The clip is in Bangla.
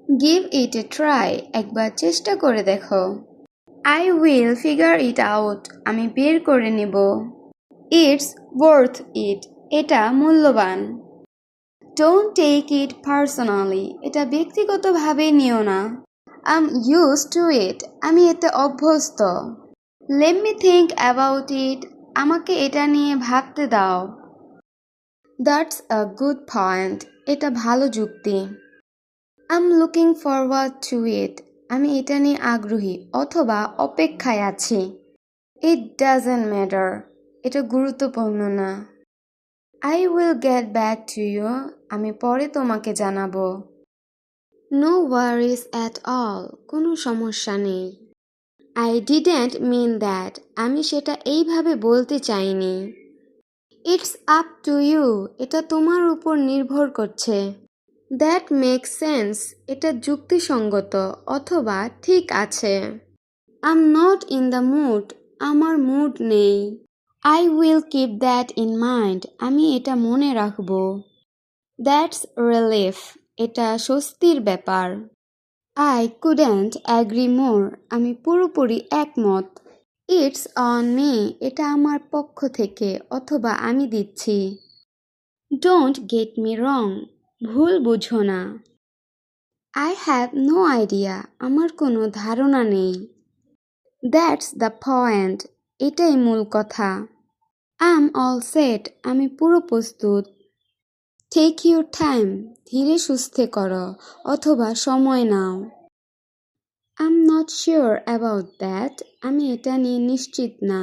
গিভ ইট এ ট্রাই, একবার চেষ্টা করে দেখো। I will figure it out, আমি বের করে নেব। ইটস ওয়ার্থ ইট, এটা মূল্যবান। ডোন্ট টেক ইট পার্সোনালি, এটা ব্যক্তিগতভাবে নিও না। I am use to it, আমি এতে অভ্যস্ত। Let me think about it, আমাকে এটা নিয়ে ভাবতে দাও। দ্যাটস আ গুড পয়েন্ট, এটা ভালো যুক্তি। I am looking forward to it, আমি এটা নিয়ে আগ্রহী অথবা অপেক্ষায় আছি। ইট ডাজন্ট ম্যাটার, এটা গুরুত্বপূর্ণ না। I will get back to you, আমি পরে তোমাকে জানাবো। নো ওয়ারিস অ্যাট অল, কোনো সমস্যা নেই। আই ডিডেন্ট মিন দ্যাট, আমি সেটা এইভাবে বলতে চাইনি। ইটস আপ টু ইউ, এটা তোমার উপর নির্ভর করছে। দ্যাট মেক্স সেন্স, এটা যুক্তিসঙ্গত অথবা ঠিক আছে। I am not in the mood, আমার মুড নেই। I will keep that in mind, আমি এটা মনে রাখব। দ্যাটস রিলিফ, এটা স্বস্তির ব্যাপার। আই কুডেন্ট অ্যাগ্রি মোর, আমি পুরোপুরি একমত। ইটস অন মি, এটা আমার পক্ষ থেকে অথবা আমি দিচ্ছি। ডোন্ট গেট মি রং, ভুল বুঝো না। আই হ্যাভ নো আইডিয়া, আমার কোনো ধারণা নেই। দ্যাটস দ্য পয়েন্ট, এটাই মূল কথা। আই এম অল সেট, আমি পুরো প্রস্তুত। টেক ইউর টাইম, ধীরে সুস্থে করো অথবা সময় নাও। I am not sure about that, আমি এটা নিয়ে নিশ্চিত না।